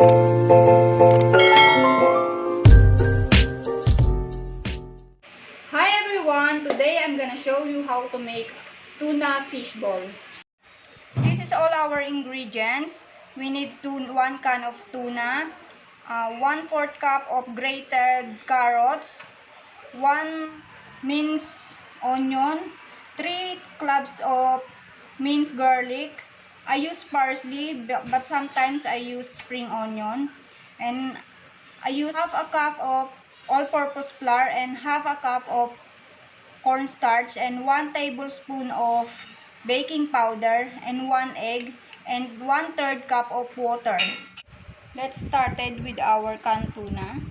Hi everyone! Today I'm gonna show you how to make tuna fish ball. This is all our ingredients. We need 1 can of tuna, 1/4 cup of grated carrots, 1 minced onion, 3 cloves of minced garlic. I use parsley, but sometimes I use spring onion. And I use half a cup of all-purpose flour and half a cup of cornstarch and 1 tablespoon of baking powder and 1 egg and 1/3 cup of water. Let's start with our canned tuna.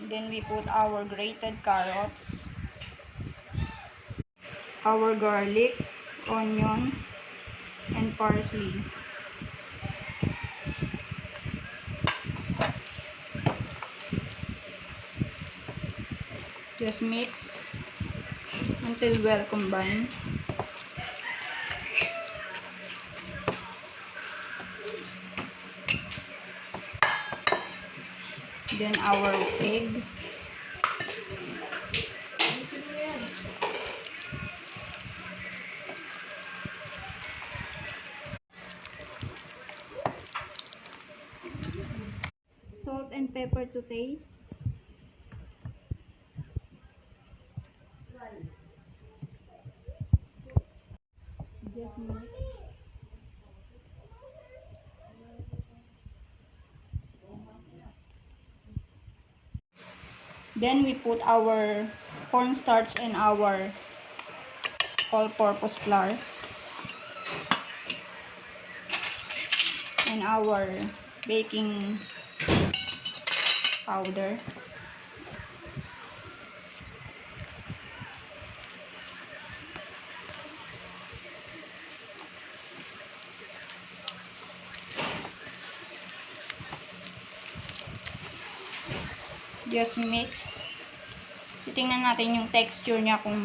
Then we put our grated carrots, our garlic, onion, and parsley. Just mix until well combined. Then our egg. Salt and pepper to taste. Just mix. Then we put our cornstarch and our all-purpose flour and our baking powder. Just mix. Titingnan natin yung texture niya kung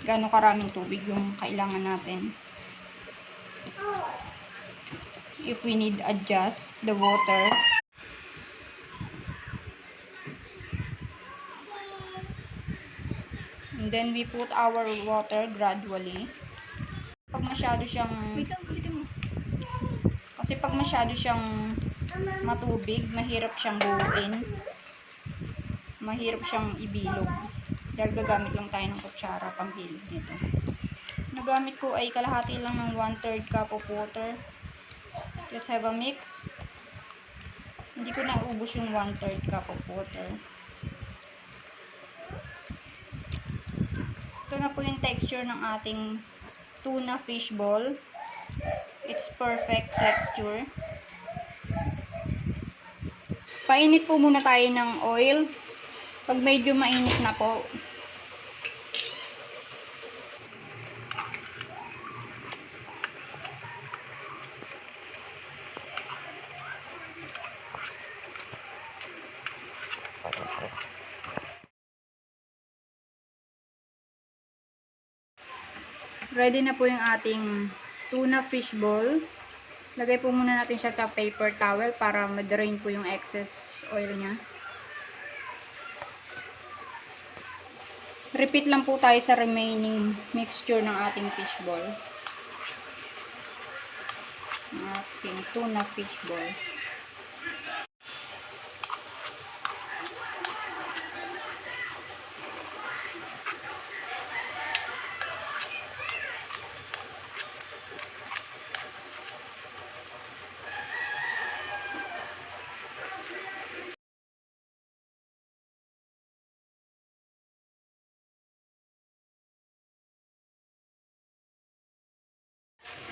gaano karaming tubig yung kailangan natin. If we need adjust the water. And then we put our water gradually. Pag masyado siyang pag masyado siyang matubig, mahirap siyang buuin. Mahirap siyang ibilog. Dahil gagamit lang tayo ng kutsara pangbilog nito. Nagamit ko ay kalahati lang ng 1/3 cup of water. Just have a mix. Hindi ko na ubos yung 1/3 cup of water. Ito na po yung texture ng ating tuna fish ball. It's perfect texture. Painit po muna tayo ng oil. Pag medyo mainit na po, ready na po yung ating tuna fish ball. Lagay po muna natin siya sa paper towel para ma-drain po yung excess oil niya. Repeat lang po tayo sa remaining mixture ng ating fish ball. Ang ating tuna fish ball.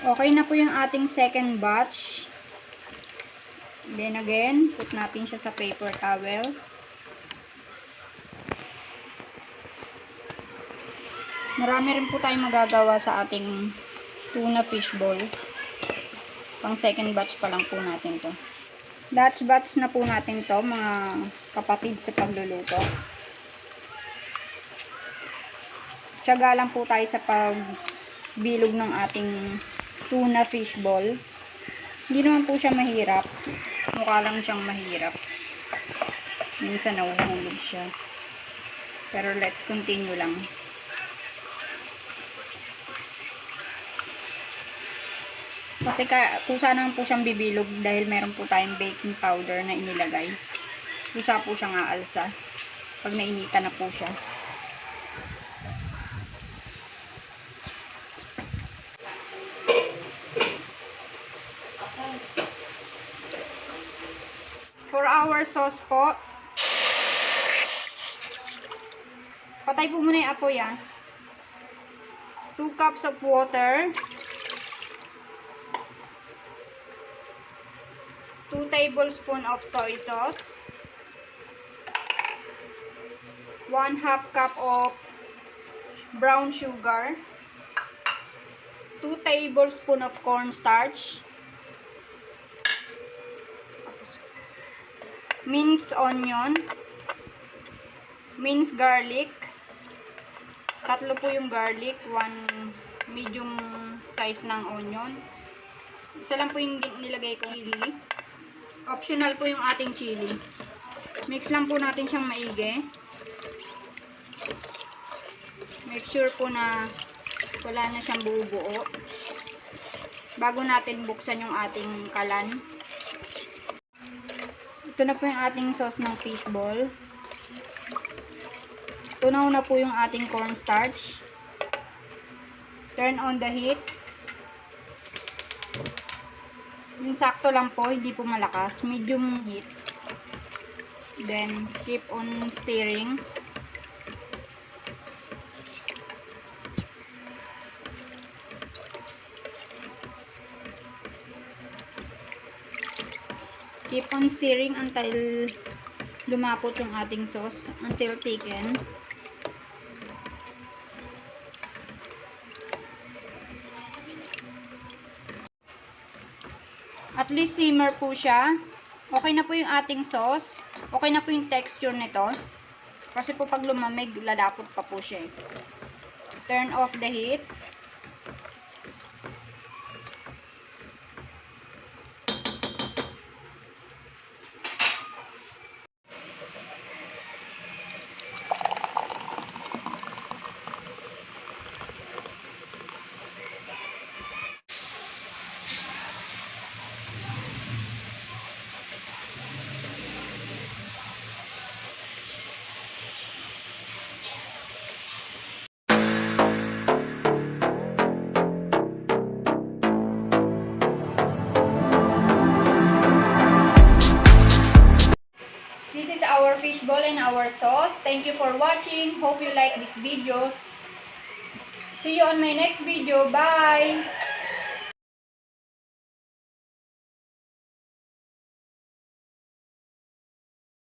Okay na po yung ating second batch. Then again, put natin siya sa paper towel. Marami rin po tayong magagawa sa ating tuna fish ball. Pang second batch pa lang po natin to. Last batch na po natin to, mga kapatid sa pagluluto. Tiyaga lang po tayo sa bilog ng ating tuna fishball. Hindi naman po siya mahirap. Mukha lang siyang mahirap. Minsan nahuhulog siya. Pero let's continue lang. Kasi kusa naman po siyang bibilog dahil meron po tayong baking powder na inilagay. Kusa po siyang aalsa pag nainitan na po siya. For our sauce po, patay po muna yung apoy yan. 2 cups of water, 2 tablespoons of soy sauce, 1/2 cup of brown sugar, 2 tablespoons of cornstarch, minced onion, minced garlic, 3 po yung garlic, 1 medium size ng onion, isa lang po yung nilagay kong chili, optional po yung ating chili. Mix lang po natin siyang maigi. Make sure po na wala na siyang buo-buo bago natin buksan yung ating kalan. Ito na po yung ating sauce ng fishball. Tunaw na po yung ating cornstarch. Turn on the heat. Yung sakto lang po, hindi po malakas. Medium heat. Then, keep on stirring. Keep on stirring until lumapot yung ating sauce, until thicken. At least simmer po siya. Okay na po yung ating sauce. Okay na po yung texture nito. Kasi po pag lumamig, lalapot pa po siya. Turn off the heat. Our fishball and our sauce. Thank you for watching. Hope you like this video. See you on my next video. Bye!